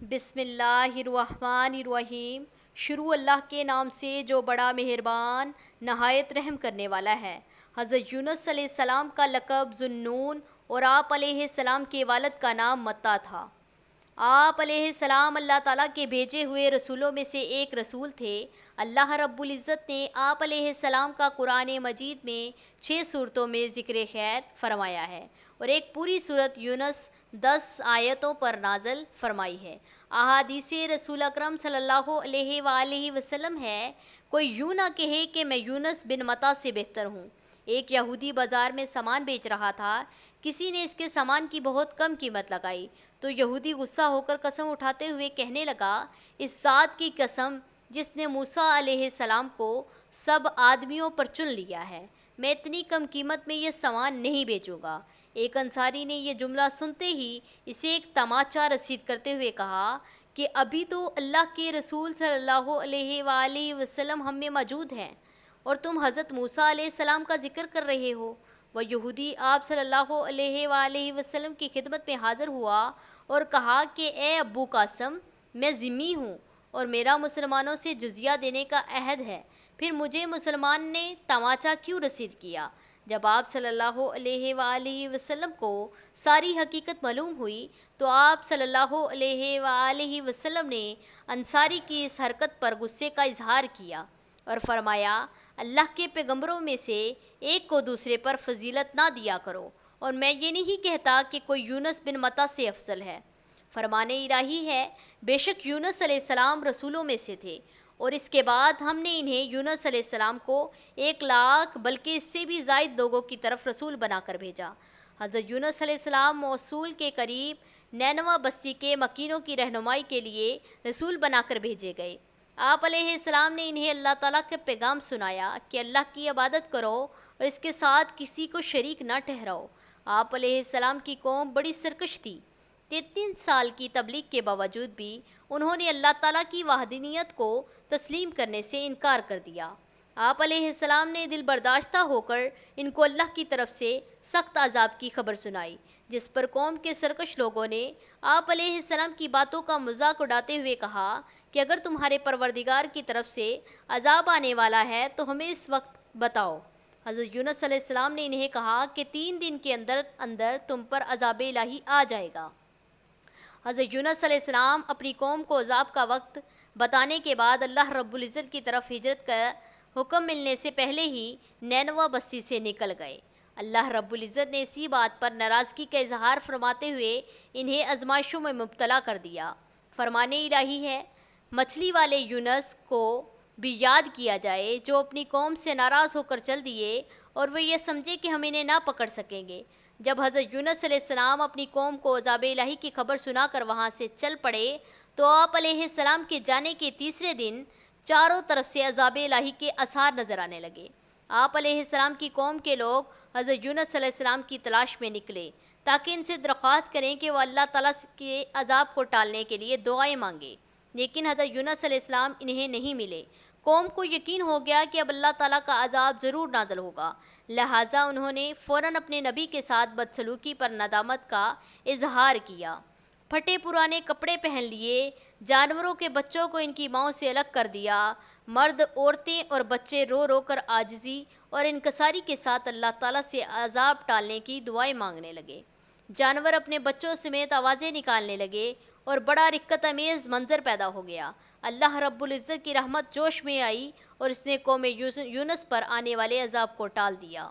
بسم اللہ الرحمن الرحیم۔ شروع اللہ کے نام سے جو بڑا مہربان نہایت رحم کرنے والا ہے۔ حضرت یونس علیہ السلام کا لقب ذو-النون اور آپ علیہ السلام کے والد کا نام متیٰ تھا۔ آپ علیہ السلام اللہ تعالیٰ کے بھیجے ہوئے رسولوں میں سے ایک رسول تھے۔ اللہ رب العزت نے آپ علیہ السلام کا قرآن مجید میں 6 صورتوں میں ذکر خیر فرمایا ہے اور ایک پوری صورت یونس 10 آیتوں پر نازل فرمائی ہے۔ احادیث رسول اکرم صلی اللہ علیہ وآلہ وسلم ہے، کوئی یوں نہ کہے کہ میں یونس بن متیٰ سے بہتر ہوں۔ ایک یہودی بازار میں سامان بیچ رہا تھا، کسی نے اس کے سامان کی بہت کم قیمت لگائی تو یہودی غصہ ہو کر قسم اٹھاتے ہوئے کہنے لگا، اس ذات کی قسم جس نے موسیٰ علیہ السلام کو سب آدمیوں پر چن لیا ہے، میں اتنی کم قیمت میں یہ سامان نہیں بیچوں گا۔ ایک انصاری نے یہ جملہ سنتے ہی اسے ایک تماچا رسید کرتے ہوئے کہا کہ ابھی تو اللہ کے رسول صلی اللہ علیہ وآلہ وسلم ہم میں موجود ہیں اور تم حضرت موسیٰ علیہ السلام کا ذکر کر رہے ہو۔ وہ یہودی آپ صلی اللہ علیہ وآلہ وسلم کی خدمت میں حاضر ہوا اور کہا کہ اے ابو قاسم، میں ذمہ ہوں اور میرا مسلمانوں سے جزیہ دینے کا عہد ہے، پھر مجھے مسلمان نے تماچا کیوں رسید کیا؟ جب آپ صلی اللہ علیہ وآلہ وسلم کو ساری حقیقت معلوم ہوئی تو آپ صلی اللہ علیہ وآلہ وسلم نے انصاری کی اس حرکت پر غصے کا اظہار کیا اور فرمایا، اللہ کے پیغمبروں میں سے ایک کو دوسرے پر فضیلت نہ دیا کرو، اور میں یہ نہیں کہتا کہ کوئی یونس بن متیٰ سے افضل ہے۔ فرمان الہی ہے، بے شک یونس علیہ السلام رسولوں میں سے تھے اور اس کے بعد ہم نے انہیں یونس علیہ السلام کو 1,00,000 بلکہ اس سے بھی زائد لوگوں کی طرف رسول بنا کر بھیجا۔ حضرت یونس علیہ السلام موصول کے قریب نینوا بستی کے مکینوں کی رہنمائی کے لیے رسول بنا کر بھیجے گئے۔ آپ علیہ السلام نے انہیں اللہ تعالیٰ کا پیغام سنایا کہ اللہ کی عبادت کرو اور اس کے ساتھ کسی کو شریک نہ ٹھہراؤ۔ آپ علیہ السلام کی قوم بڑی سرکش تھی۔ 33 سال کی تبلیغ کے باوجود بھی انہوں نے اللہ تعالیٰ کی وحدانیت کو تسلیم کرنے سے انکار کر دیا۔ آپ علیہ السلام نے دل برداشتہ ہو کر ان کو اللہ کی طرف سے سخت عذاب کی خبر سنائی، جس پر قوم کے سرکش لوگوں نے آپ علیہ السلام کی باتوں کا مذاق اڑاتے ہوئے کہا کہ اگر تمہارے پروردگار کی طرف سے عذاب آنے والا ہے تو ہمیں اس وقت بتاؤ۔ حضرت یونس علیہ السلام نے انہیں کہا کہ 3 دن کے اندر اندر تم پر عذاب الہی آ جائے گا۔ حضرت یونس علیہ السلام اپنی قوم کو عذاب کا وقت بتانے کے بعد اللہ رب العزت کی طرف ہجرت کا حکم ملنے سے پہلے ہی نینوا بستی سے نکل گئے۔ اللہ رب العزت نے اسی بات پر ناراضگی کا اظہار فرماتے ہوئے انہیں آزمائشوں میں مبتلا کر دیا۔ فرمان الہی ہے، مچھلی والے یونس کو بھی یاد کیا جائے جو اپنی قوم سے ناراض ہو کر چل دیے اور وہ یہ سمجھے کہ ہم انہیں نہ پکڑ سکیں گے۔ جب حضرت یونس علیہ السلام اپنی قوم کو عذاب الہی کی خبر سنا کر وہاں سے چل پڑے تو آپ علیہ السلام کے جانے کے تیسرے دن چاروں طرف سے عذاب الہی کے آثار نظر آنے لگے۔ آپ علیہ السلام کی قوم کے لوگ حضرت یونس علیہ السلام کی تلاش میں نکلے تاکہ ان سے درخواست کریں کہ وہ اللہ تعالیٰ کے عذاب کو ٹالنے کے لیے دعائیں مانگیں، لیکن حضرت یونس علیہ السلام انہیں نہیں ملے۔ قوم کو یقین ہو گیا کہ اب اللہ تعالیٰ کا عذاب ضرور نازل ہوگا، لہٰذا انہوں نے فوراً اپنے نبی کے ساتھ بدسلوکی پر ندامت کا اظہار کیا۔ پھٹے پرانے کپڑے پہن لیے، جانوروں کے بچوں کو ان کی ماؤں سے الگ کر دیا، مرد، عورتیں اور بچے رو رو کر عاجزی اور انکساری کے ساتھ اللہ تعالیٰ سے عذاب ٹالنے کی دعائیں مانگنے لگے۔ جانور اپنے بچوں سمیت آوازیں نکالنے لگے اور بڑا رقت امیز منظر پیدا ہو گیا۔ اللہ رب العزت کی رحمت جوش میں آئی اور اس نے قوم یونس پر آنے والے عذاب کو ٹال دیا۔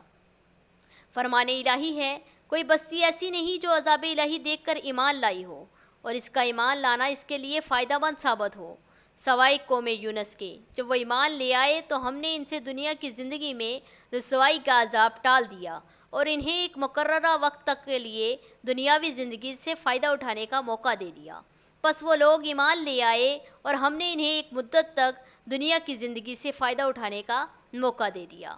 فرمان الہی ہے، کوئی بستی ایسی نہیں جو عذاب الہی دیکھ کر ایمان لائی ہو اور اس کا ایمان لانا اس کے لیے فائدہ مند ثابت ہو، سوائے قوم یونس کے۔ جب وہ ایمان لے آئے تو ہم نے ان سے دنیا کی زندگی میں رسوائی کا عذاب ٹال دیا اور انہیں ایک مقررہ وقت تک کے لیے دنیاوی زندگی سے فائدہ اٹھانے کا موقع دے دیا۔ پس وہ لوگ ایمان لے آئے اور ہم نے انہیں ایک مدت تک دنیا کی زندگی سے فائدہ اٹھانے کا موقع دے دیا۔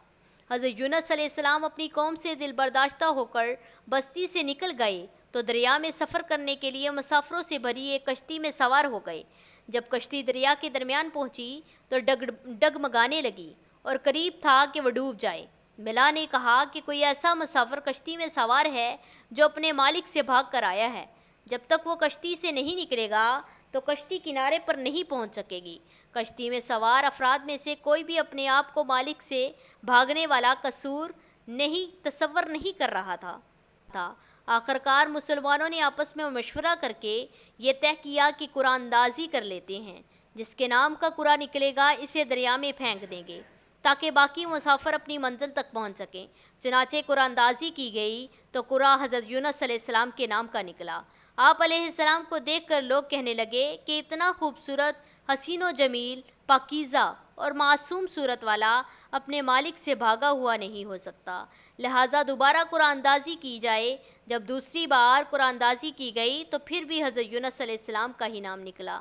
حضرت یونس علیہ السلام اپنی قوم سے دل برداشتہ ہو کر بستی سے نکل گئے تو دریا میں سفر کرنے کے لیے مسافروں سے بھری ایک کشتی میں سوار ہو گئے۔ جب کشتی دریا کے درمیان پہنچی تو ڈگمگانے لگی اور قریب تھا کہ وہ ڈوب جائے۔ ملا نے کہا کہ کوئی ایسا مسافر کشتی میں سوار ہے جو اپنے مالک سے بھاگ کر آیا ہے، جب تک وہ کشتی سے نہیں نکلے گا تو کشتی کنارے پر نہیں پہنچ سکے گی۔ کشتی میں سوار افراد میں سے کوئی بھی اپنے آپ کو مالک سے بھاگنے والا تصور نہیں کر رہا تھا۔ آخرکار مسلمانوں نے آپس میں مشورہ کر کے یہ طے کیا کہ قرآن اندازی کر لیتے ہیں، جس کے نام کا قرآن نکلے گا اسے دریا میں پھینک دیں گے تاکہ باقی مسافر اپنی منزل تک پہنچ سکیں۔ چنانچہ قرآن اندازی کی گئی تو قرآن حضرت یونس علیہ السلام کے نام کا نکلا۔ آپ علیہ السلام کو دیکھ کر لوگ کہنے لگے کہ اتنا خوبصورت، حسین و جمیل، پاکیزہ اور معصوم صورت والا اپنے مالک سے بھاگا ہوا نہیں ہو سکتا، لہٰذا دوبارہ قرآن اندازی کی جائے۔ جب دوسری بار قرآن اندازی کی گئی تو پھر بھی حضرت یونس علیہ السلام کا ہی نام نکلا۔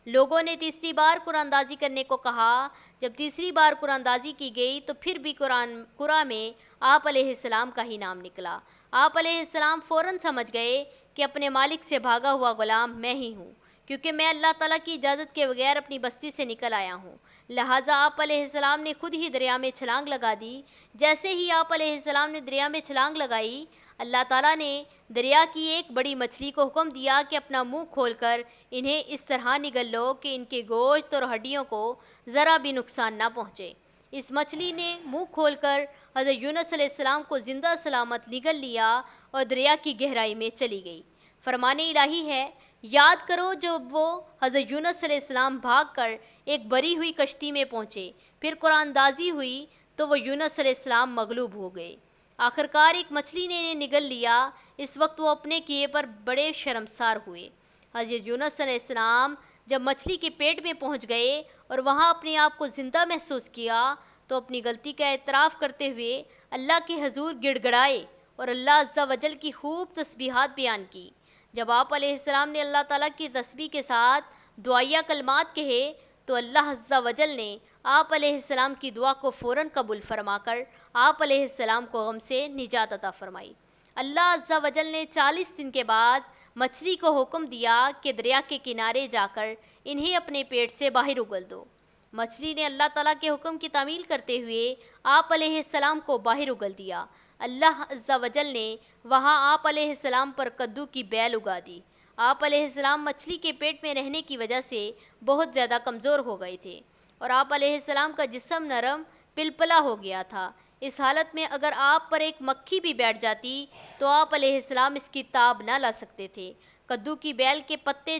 لوگوں نے تیسری بار قرآن اندازی کرنے کو کہا۔ جب تیسری بار قرآن اندازی کی گئی تو پھر بھی قرآن میں آپ علیہ السلام کا ہی نام نکلا۔ آپ علیہ السلام فوراً سمجھ گئے کہ اپنے مالک سے بھاگا ہوا غلام میں ہی ہوں، کیونکہ میں اللہ تعالیٰ کی اجازت کے بغیر اپنی بستی سے نکل آیا ہوں۔ لہٰذا آپ علیہ السلام نے خود ہی دریا میں چھلانگ لگا دی۔ جیسے ہی آپ علیہ السلام نے دریا میں چھلانگ لگائی، اللہ تعالیٰ نے دریا کی ایک بڑی مچھلی کو حکم دیا کہ اپنا منہ کھول کر انہیں اس طرح نگل لو کہ ان کے گوشت اور ہڈیوں کو ذرا بھی نقصان نہ پہنچے۔ اس مچھلی نے منہ کھول کر حضرت یونس علیہ السلام کو زندہ سلامت نگل لیا اور دریا کی گہرائی میں چلی گئی۔ فرمان الہی ہے، یاد کرو جب وہ حضرت یونس علیہ السلام بھاگ کر ایک بری ہوئی کشتی میں پہنچے، پھر قرآن اندازی ہوئی تو وہ یونس علیہ السلام مغلوب ہو گئے۔ آخرکار ایک مچھلی نے انہیں نگل لیا۔ اس وقت وہ اپنے کیے پر بڑے شرمسار ہوئے۔ حضرت یونس علیہ السلام جب مچھلی کے پیٹ میں پہنچ گئے اور وہاں اپنے آپ کو زندہ محسوس کیا تو اپنی غلطی کا اعتراف کرتے ہوئے اللہ کے حضور گڑ گڑائے اور اللہ عز و جل کی خوب تسبیحات بیان کی۔ جب آپ علیہ السلام نے اللہ تعالیٰ کی تسبیح کے ساتھ دعائیہ کلمات کہے تو اللہ عز و جل نے آپ علیہ السلام کی دعا کو فوراً قبول فرما کر آپ علیہ السلام کو غم سے نجات عطا فرمائی۔ اللہ عز و جل نے 40 دن کے بعد مچھلی کو حکم دیا کہ دریا کے کنارے جا کر انہیں اپنے پیٹ سے باہر اگل دو۔ مچھلی نے اللہ تعالیٰ کے حکم کی تعمیل کرتے ہوئے آپ علیہ السلام کو باہر اگل دیا۔ اللہ عز و جل نے وہاں آپ علیہ السلام پر کدو کی بیل اگا دی۔ آپ علیہ السلام مچھلی کے پیٹ میں رہنے کی وجہ سے بہت زیادہ کمزور ہو گئے تھے اور آپ علیہ السلام کا جسم نرم پلپلا ہو گیا تھا۔ اس حالت میں اگر آپ پر ایک مکھی بھی بیٹھ جاتی تو آپ علیہ السلام اس کی تاب نہ لا سکتے تھے۔ کدو کی بیل کے پتے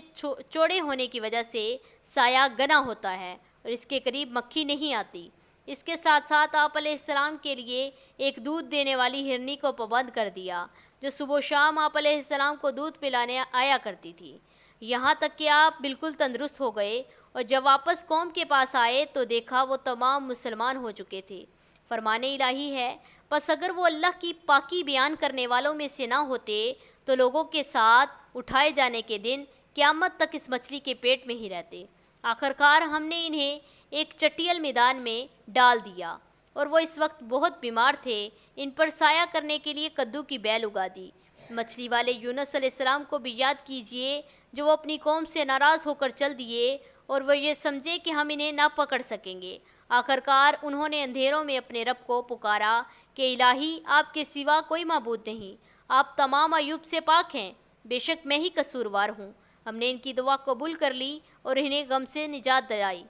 چوڑے ہونے کی وجہ سے سایہ گنا ہوتا ہے اور اس کے قریب مکھی نہیں آتی۔ اس کے ساتھ ساتھ آپ علیہ السلام کے لیے ایک دودھ دینے والی ہرنی کو پابند کر دیا جو صبح و شام آپ علیہ السلام کو دودھ پلانے آیا کرتی تھی، یہاں تک کہ آپ بالکل تندرست ہو گئے اور جب واپس قوم کے پاس آئے تو دیکھا وہ تمام مسلمان ہو چکے تھے۔ فرمان الہی ہے، پس اگر وہ اللہ کی پاکی بیان کرنے والوں میں سے نہ ہوتے تو لوگوں کے ساتھ اٹھائے جانے کے دن قیامت تک اس مچھلی کے پیٹ میں ہی رہتے۔ آخرکار ہم نے انہیں ایک چٹیل میدان میں ڈال دیا اور وہ اس وقت بہت بیمار تھے۔ ان پر سایہ کرنے کے لیے کدو کی بیل اگا دی۔ مچھلی والے یونس علیہ السلام کو بھی یاد کیجئے جو وہ اپنی قوم سے ناراض ہو کر چل دیے اور وہ یہ سمجھے کہ ہم انہیں نہ پکڑ سکیں گے۔ آخرکار انہوں نے اندھیروں میں اپنے رب کو پکارا کہ الہی، آپ کے سوا کوئی معبود نہیں، آپ تمام عیوب سے پاک ہیں، بے شک میں ہی قصوروار ہوں۔ ہم نے ان کی دعا قبول کر لی اور انہیں غم سے نجات دلائی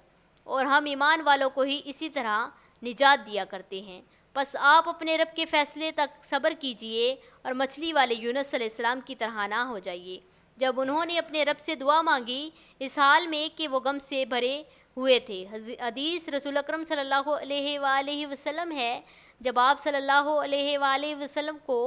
اور ہم ایمان والوں کو ہی اسی طرح نجات دیا کرتے ہیں۔ پس آپ اپنے رب کے فیصلے تک صبر کیجئے اور مچھلی والے یونس علیہ السلام کی طرح نہ ہو جائیے۔ جب انہوں نے اپنے رب سے دعا مانگی اس حال میں کہ وہ غم سے بھرے ہوئے تھے، حدیث رسول اکرم صلی اللہ علیہ وآلہ وسلم ہے، جب آپ صلی اللہ علیہ وآلہ وسلم کو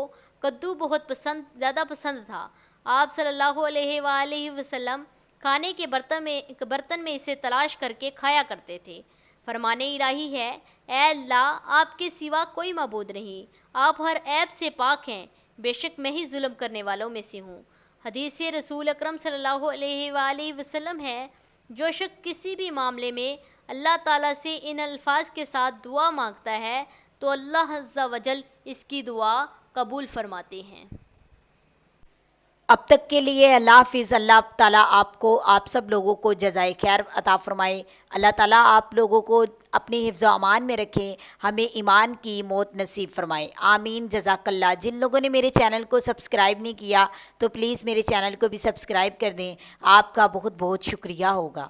کدو بہت زیادہ پسند تھا، آپ صلی اللہ علیہ وآلہ وسلم کھانے کے برتن میں اسے تلاش کر کے کھایا کرتے تھے۔ فرمان الہی ہے، اے اللہ، آپ کے سوا کوئی معبود نہیں، آپ ہر عیب سے پاک ہیں، بے شک میں ہی ظلم کرنے والوں میں سے ہوں۔ حدیث رسول اکرم صلی اللہ علیہ وآلہ وسلم ہے، جو شخص کسی بھی معاملے میں اللہ تعالیٰ سے ان الفاظ کے ساتھ دعا مانگتا ہے تو اللہ عز و جل اس کی دعا قبول فرماتے ہیں۔ اب تک کے لیے اللہ حافظ. اللہ تعالیٰ آپ کو، آپ سب لوگوں کو جزائے خیر عطا فرمائے. اللہ تعالیٰ آپ لوگوں کو اپنے حفظ و امان میں رکھیں، ہمیں ایمان کی موت نصیب فرمائے. آمین. جزاک اللہ. جن لوگوں نے میرے چینل کو سبسکرائب نہیں کیا تو پلیز میرے چینل کو بھی سبسکرائب کر دیں. آپ کا بہت بہت شکریہ ہوگا.